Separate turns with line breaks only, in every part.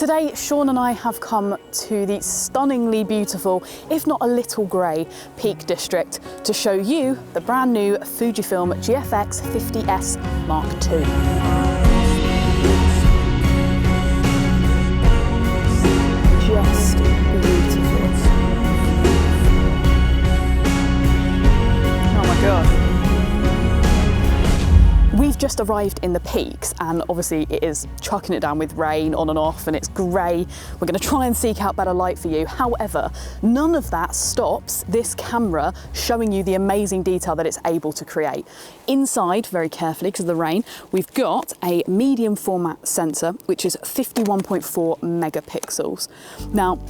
Today, Shawn and I have come to the stunningly beautiful, if not a little grey, Peak District to show you the brand new Fujifilm GFX 50s Mark II. Just beautiful. Oh my God. We've just arrived in the Peaks and obviously it is chucking it down with rain on and off and it's grey. We're going to try and seek out better light for you. However, none of that stops this camera showing you the amazing detail that it's able to create. Inside, very carefully because of the rain, we've got a medium format sensor which is 51.4 megapixels. Now,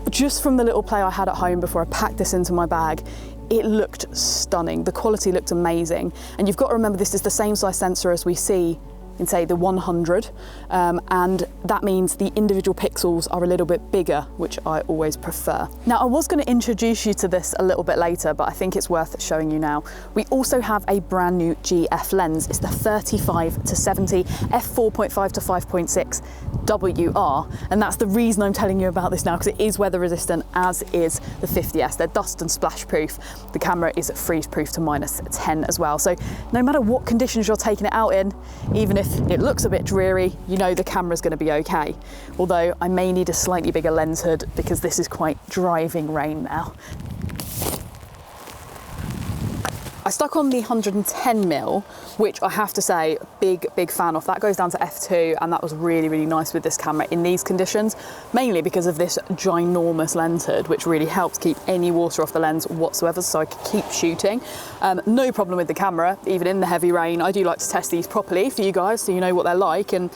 just from the little play I had at home before I packed this into my bag, it looked stunning. The quality looked amazing. And you've got to remember this is the same size sensor as we see in, say, the 100. And that means the individual pixels are a little bit bigger, which I always prefer. Now, I was going to introduce you to this a little bit later, but I think it's worth showing you now. We also have a brand new GF lens. It's the 35 to 70 f4.5 to 5.6 WR, and that's the reason I'm telling you about this now, because it is weather resistant, as is the 50s. They're dust and splash proof. The camera is freeze proof to -10 as well. So no matter what conditions you're taking it out in, even if it looks a bit dreary, you know the camera's going to be okay. Although I may need a slightly bigger lens hood because this is quite driving rain now. I stuck on the 110mm, which I have to say, big fan of. That goes down to f2, and that was really nice with this camera in these conditions, mainly because of this ginormous lens hood, which really helps keep any water off the lens whatsoever, so I could keep shooting. No problem with the camera, even in the heavy rain. I do like to test these properly for you guys so you know what they're like, and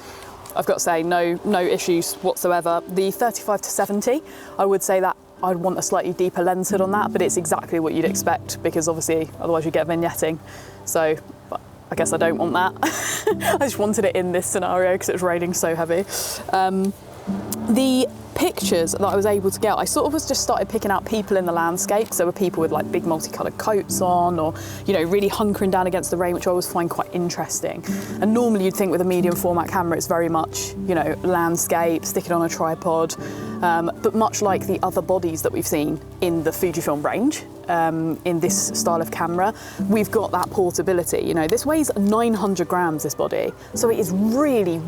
I've got to say, no issues whatsoever. The 35 to 70, I would say that I'd want a slightly deeper lens hood on that, but it's exactly what you'd expect because obviously otherwise you get vignetting. So I guess I don't want that. I just wanted it in this scenario because it was raining so heavy. The pictures that I was able to get, I sort of was just started picking out people in the landscape. So there were people with like big multicoloured coats on, or, you know, really hunkering down against the rain, which I always find quite interesting. And normally you'd think with a medium format camera, it's very much, you know, landscape, stick it on a tripod. But much like the other bodies that we've seen in the Fujifilm range, in this style of camera, we've got that portability. You know, this weighs 900 grams, this body, so it is really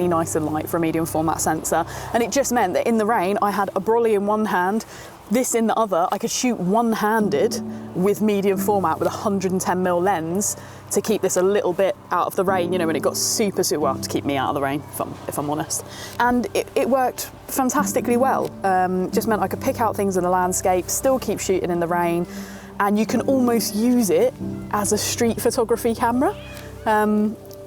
nice and light for a medium format sensor. And it just meant that in the rain, I had a brolly in one hand, this in the other. I could shoot one-handed with medium format with a 110mm lens to keep this a little bit out of the rain, you know, when it got super, well, to keep me out of the rain, if I'm honest. And it worked fantastically well. Just meant I could pick out things in the landscape, still keep shooting in the rain, and you can almost use it as a street photography camera,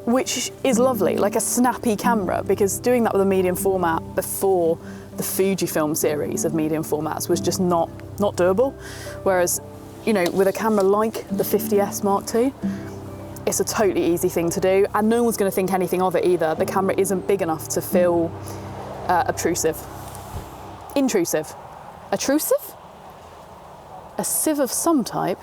which is lovely, like a snappy camera, because doing that with a medium format before the Fujifilm series of medium formats was just not doable. Whereas, you know, with a camera like the 50s Mark II, it's a totally easy thing to do, and no one's going to think anything of it either. The camera isn't big enough to feel obtrusive. Intrusive. Obtrusive? A sieve of some type.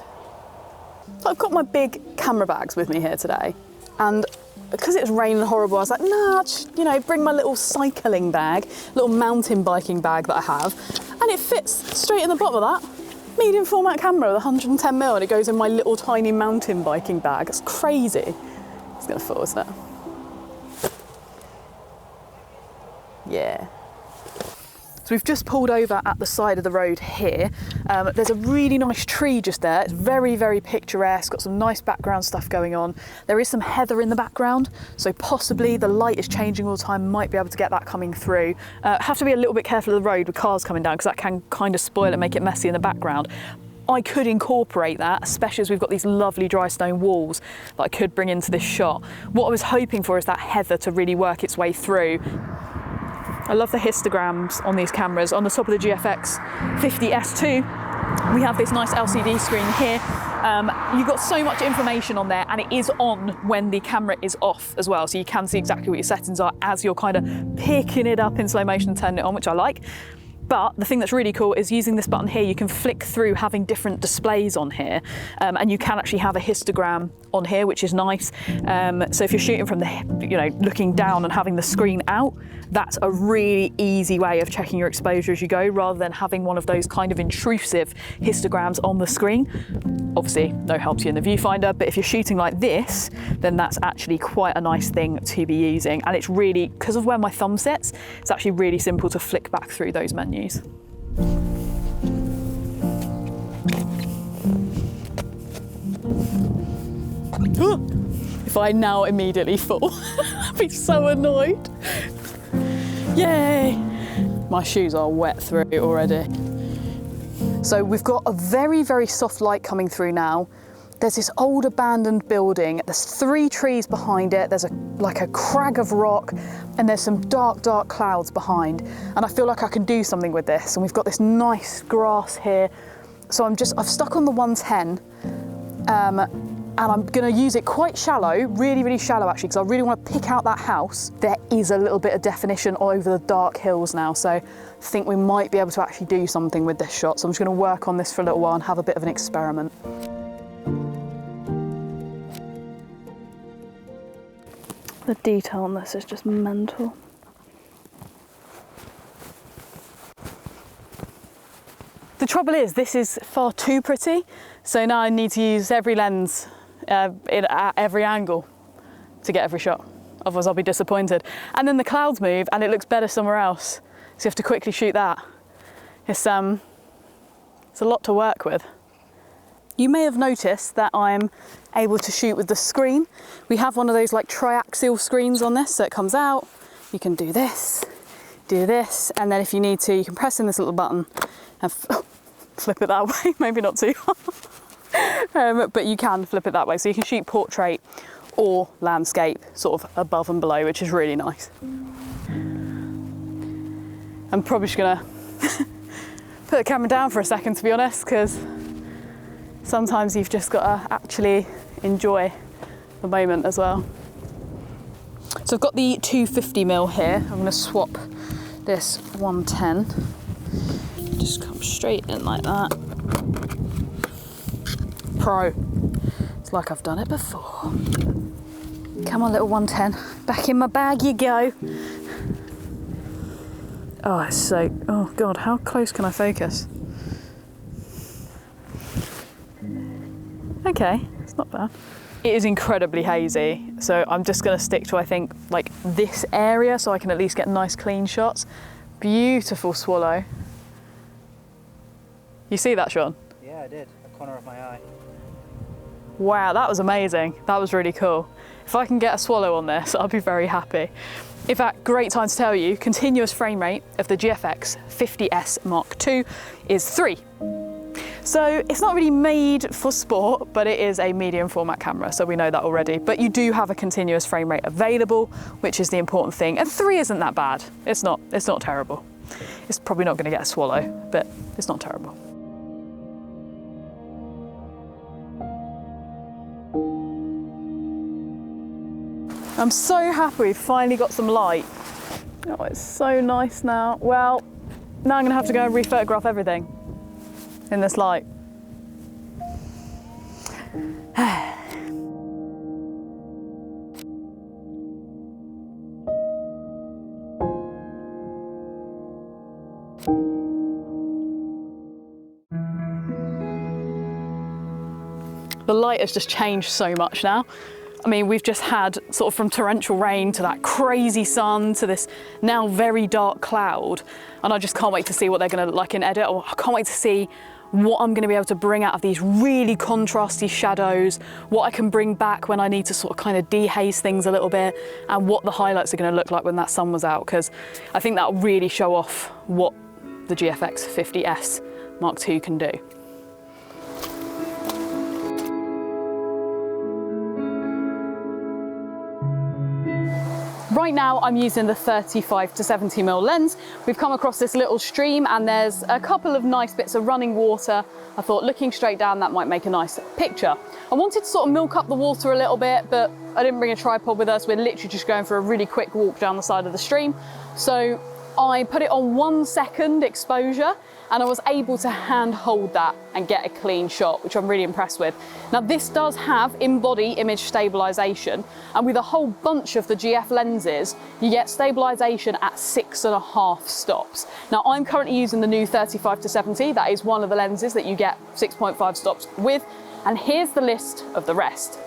I've got my big camera bags with me here today, and because it's raining horrible, I was like, nah, you know, bring my little cycling bag, little mountain biking bag that I have, and it fits straight in the bottom of that. Medium format camera with 110mm, and it goes in my little tiny mountain biking bag. It's crazy. It's gonna fall, isn't it? Yeah. So we've just pulled over at the side of the road here. There's a really nice tree just there. It's very picturesque, got some nice background stuff going on. There is some heather in the background, so possibly the light is changing all the time, might be able to get that coming through. Have to be a little bit careful of the road with cars coming down, because that can kind of spoil and make it messy in the background. I could incorporate that, especially as we've got these lovely dry stone walls that I could bring into this shot. What I was hoping for is that heather to really work its way through. I love the histograms on these cameras. On the top of the GFX 50s too, we have this nice LCD screen here. You've got so much information on there, and it is on when the camera is off as well, so you can see exactly what your settings are as you're kind of picking it up in slow motion and turning it on, which I like. But the thing that's really cool is using this button here, you can flick through having different displays on here, and you can actually have a histogram on here, which is nice. So if you're shooting from the, looking down and having the screen out, that's a really easy way of checking your exposure as you go, rather than having one of those kind of intrusive histograms on the screen. Obviously, no help to you in the viewfinder, but if you're shooting like this, then that's actually quite a nice thing to be using. And it's really, because of where my thumb sits, it's actually really simple to flick back through those menus. If I now immediately fall, I'd be so annoyed. Yay! My shoes are wet through already. So we've got a very, very soft light coming through now. There's this old abandoned building. There's 3 trees behind it. There's like a crag of rock, and there's some dark, dark clouds behind. And I feel like I can do something with this. And we've got this nice grass here. So I've stuck on the 110, and I'm gonna use it quite shallow, really, really shallow actually, because I really want to pick out that house. There is a little bit of definition over the dark hills now, so I think we might be able to actually do something with this shot. So I'm just gonna work on this for a little while and have a bit of an experiment. The detail on this is just mental. The trouble is, this is far too pretty, so now I need to use every lens at every angle to get every shot. Otherwise I'll be disappointed. And then the clouds move and it looks better somewhere else, so you have to quickly shoot that. It's a lot to work with. You may have noticed that I'm able to shoot with the screen. We have one of those like triaxial screens on this, so it comes out, you can do this, and then if you need to, you can press in this little button and flip it that way, maybe not too hard, but you can flip it that way. So you can shoot portrait or landscape sort of above and below, which is really nice. I'm probably just gonna put the camera down for a second, to be honest, because sometimes you've just got to actually enjoy the moment as well. So I've got the 250mm here. I'm going to swap this 110. Just come straight in like that. Pro. It's like I've done it before. Come on, little 110. Back in my bag you go. Oh, it's so... Oh, God, how close can I focus? Okay, it's not bad. It is incredibly hazy, so I'm just gonna stick to, I think, like this area so I can at least get nice clean shots. Beautiful swallow. You see that, Shawn?
Yeah, I did. The corner of my eye.
Wow, that was amazing. That was really cool. If I can get a swallow on this, I'll be very happy. In fact, great time to tell you, continuous frame rate of the GFX 50s Mark II is 3. So it's not really made for sport, but it is a medium format camera, so we know that already. But you do have a continuous frame rate available, which is the important thing. And 3 isn't that bad. It's not terrible. It's probably not going to get a swallow, but it's not terrible. I'm so happy we've finally got some light. Oh, it's so nice now. Well, now I'm going to have to go and re-photograph everything in this light. The light has just changed so much now. I mean, we've just had sort of from torrential rain to that crazy sun to this now very dark cloud. And I just can't wait to see what they're going to look like in edit. Or I can't wait to see what I'm going to be able to bring out of these really contrasty shadows, what I can bring back when I need to sort of kind of dehaze things a little bit, and what the highlights are going to look like when that sun was out, because I think that'll really show off what the GFX 50s Mark II can do. Right now I'm using the 35 to 70mm lens. We've come across this little stream and there's a couple of nice bits of running water. I thought looking straight down that might make a nice picture. I wanted to sort of milk up the water a little bit, but I didn't bring a tripod with us. We're literally just going for a really quick walk down the side of the stream. So I put it on 1 second exposure and I was able to hand hold that and get a clean shot, which I'm really impressed with. Now this does have in-body image stabilization, and with a whole bunch of the GF lenses, you get stabilization at 6.5 stops. Now I'm currently using the new 35-70, that is one of the lenses that you get 6.5 stops with, and here's the list of the rest.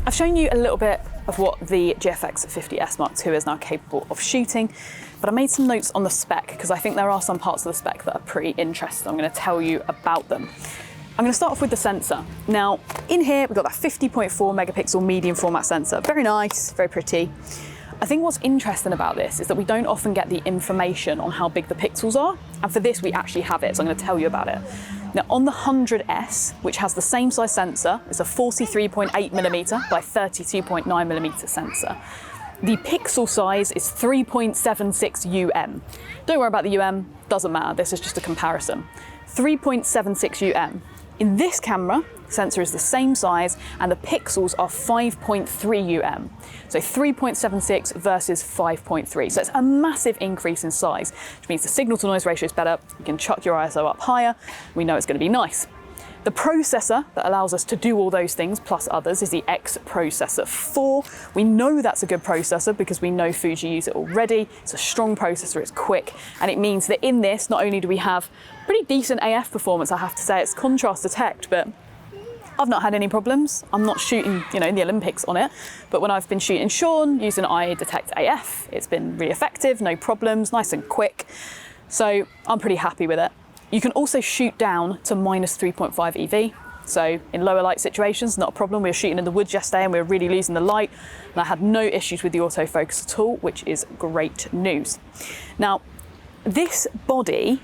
I've shown you a little bit of what the GFX 50s Mark II is now capable of shooting, but I made some notes on the spec because I think there are some parts of the spec that are pretty interesting. I'm going to tell you about them. I'm going to start off with the sensor. Now, in here, we've got that 50.4 megapixel medium format sensor. Very nice, very pretty. I think what's interesting about this is that we don't often get the information on how big the pixels are, and for this we actually have it, so I'm going to tell you about it. Now on the 100S, which has the same size sensor, it's a 43.8mm by 32.9mm sensor. The pixel size is 3.76 UM. Don't worry about the UM, doesn't matter, this is just a comparison. 3.76 UM. In this camera, the sensor is the same size and the pixels are 5.3 UM. So 3.76 versus 5.3. So it's a massive increase in size, which means the signal to noise ratio is better. You can chuck your ISO up higher. We know it's going to be nice. The processor that allows us to do all those things, plus others, is the X Processor 4. We know that's a good processor because we know Fuji use it already. It's a strong processor, it's quick, and it means that in this, not only do we have pretty decent AF performance, I have to say, it's contrast detect, but I've not had any problems. I'm not shooting, in the Olympics on it, but when I've been shooting Shawn using I detect AF, it's been really effective, no problems, nice and quick. So I'm pretty happy with it. You can also shoot down to minus 3.5 EV. So in lower light situations, not a problem. We were shooting in the woods yesterday and we were really losing the light, and I had no issues with the autofocus at all, which is great news. Now, this body,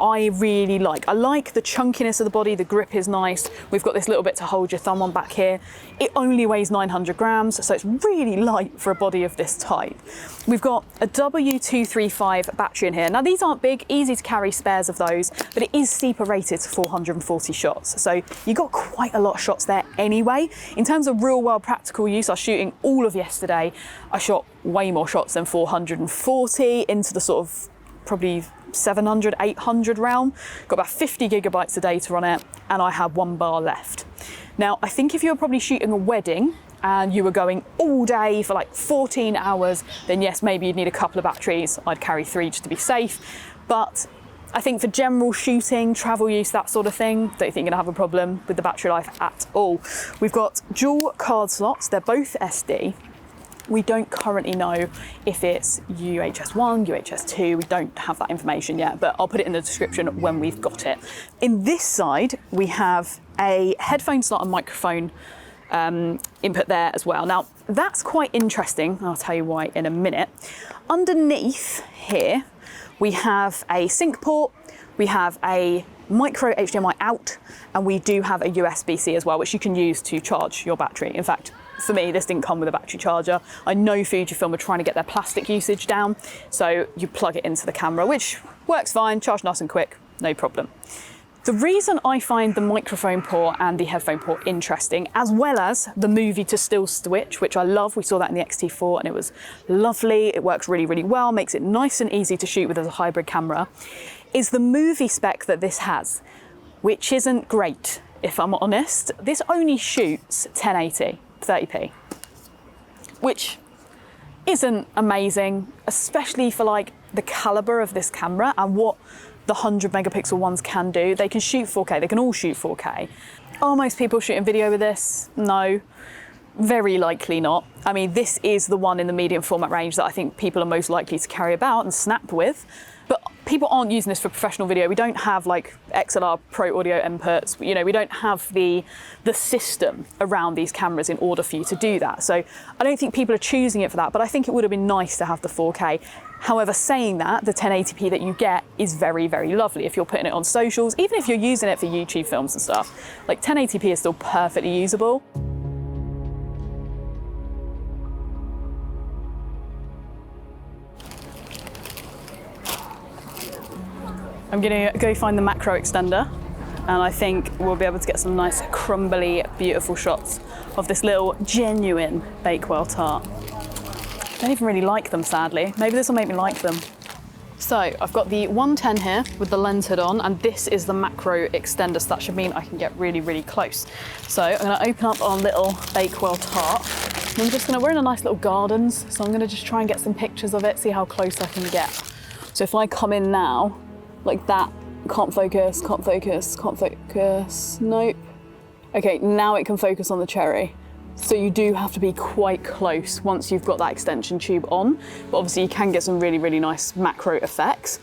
I really like. I like the chunkiness of the body, the grip is nice. We've got this little bit to hold your thumb on back here. It only weighs 900 grams, so it's really light for a body of this type. We've got a W235 battery in here. Now these aren't big, easy to carry spares of those, but it is steeper rated to 440 shots. So you got quite a lot of shots there anyway. In terms of real world practical use, I was shooting all of yesterday. I shot way more shots than 440 into the sort of probably 700, 800 realm. Got about 50 gigabytes of data on it, and I had 1 bar left. Now, I think if you were probably shooting a wedding and you were going all day for like 14 hours, then yes, maybe you'd need a couple of batteries. I'd carry 3 just to be safe. But I think for general shooting, travel use, that sort of thing, don't think you're gonna have a problem with the battery life at all. We've got dual card slots. They're both SD. We don't currently know if it's UHS-1, UHS-2, we don't have that information yet, but I'll put it in the description when we've got it. In this side, we have a headphone slot and microphone input there as well. Now, that's quite interesting, I'll tell you why in a minute. Underneath here, we have a sync port, we have a micro HDMI out, and we do have a USB-C as well, which you can use to charge your battery. In fact, for me, this didn't come with a battery charger. I know Fujifilm are trying to get their plastic usage down, so you plug it into the camera, which works fine, charge nice and quick, no problem. The reason I find the microphone port and the headphone port interesting, as well as the movie to still switch, which I love, we saw that in the X-T4 and it was lovely, it works really, really well, makes it nice and easy to shoot with as a hybrid camera, is the movie spec that this has, which isn't great, if I'm honest. This only shoots 1080. 30p, which isn't amazing, especially for like the caliber of this camera and what the 100 megapixel ones can do. They can shoot 4K, they can all shoot 4K. Are most people shooting video with this? No, very likely not. I mean, this is the one in the medium format range that I think people are most likely to carry about and snap with. But people aren't using this for professional video. We don't have like XLR Pro audio inputs. We don't have the system around these cameras in order for you to do that. So I don't think people are choosing it for that, but I think it would have been nice to have the 4K. However, saying that, the 1080p that you get is very, very lovely if you're putting it on socials, even if you're using it for YouTube films and stuff. Like 1080p is still perfectly usable. I'm gonna go find the macro extender, and I think we'll be able to get some nice crumbly, beautiful shots of this little genuine Bakewell tart. I don't even really like them, sadly. Maybe this will make me like them. So I've got the 110 here with the lens hood on, and this is the macro extender, so that should mean I can get really, really close. So I'm gonna open up our little Bakewell tart. And I'm just gonna, we're in a nice little gardens, so I'm gonna just try and get some pictures of it, see how close I can get. So if I come in now, like that, can't focus, can't focus, can't focus, nope. Okay, now it can focus on the cherry. So you do have to be quite close once you've got that extension tube on, but obviously you can get some really, really nice macro effects.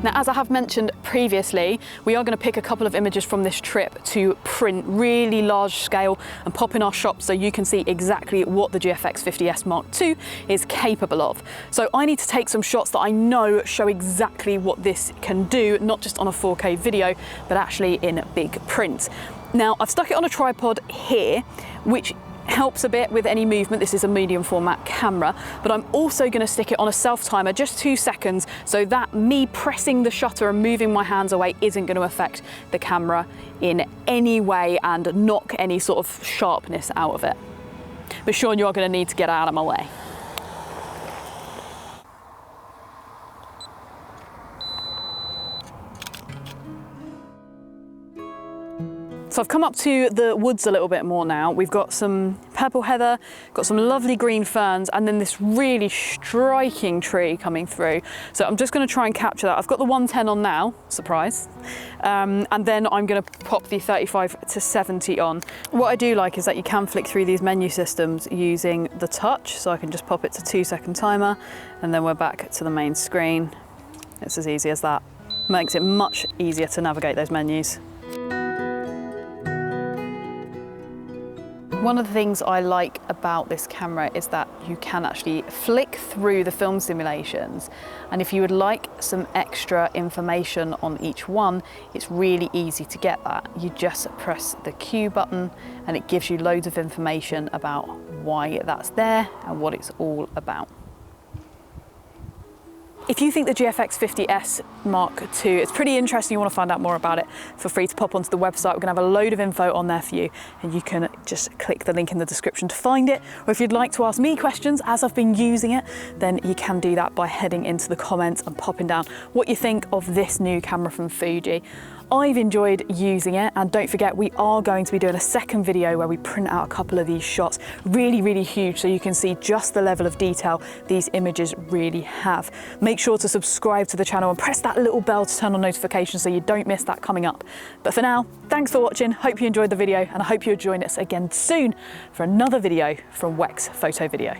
Now, as I have mentioned previously, we are going to pick a couple of images from this trip to print really large scale and pop in our shop so you can see exactly what the GFX 50s Mark II is capable of. So I need to take some shots that I know show exactly what this can do, not just on a 4K video, but actually in big print. Now, I've stuck it on a tripod here, which helps a bit with any movement. This is a medium format camera, but I'm also going to stick it on a self timer, just 2 seconds, so that me pressing the shutter and moving my hands away isn't going to affect the camera in any way and knock any sort of sharpness out of it. But Shawn, you're going to need to get out of my way. So I've come up to the woods a little bit more now. We've got some purple heather, got some lovely green ferns, and then this really striking tree coming through. So I'm just going to try and capture that. I've got the 110 on now, surprise, and then I'm going to pop the 35 to 70 on. What I do like is that you can flick through these menu systems using the touch, so I can just pop it to 2-second timer, and then we're back to the main screen. It's as easy as that. Makes it much easier to navigate those menus. One of the things I like about this camera is that you can actually flick through the film simulations, and if you would like some extra information on each one, it's really easy to get that. You just press the Q button and it gives you loads of information about why that's there and what it's all about. If you think the GFX 50s Mark II is pretty interesting, you want to find out more about it, feel free to pop onto the website. We're going to have a load of info on there for you, and you can just click the link in the description to find it. Or if you'd like to ask me questions as I've been using it, then you can do that by heading into the comments and popping down what you think of this new camera from Fuji. I've enjoyed using it, and don't forget, we are going to be doing a second video where we print out a couple of these shots, really, really huge, so you can see just the level of detail these images really have. Make sure to subscribe to the channel and press that little bell to turn on notifications so you don't miss that coming up. But for now, thanks for watching, hope you enjoyed the video, and I hope you'll join us again soon for another video from Wex Photo Video.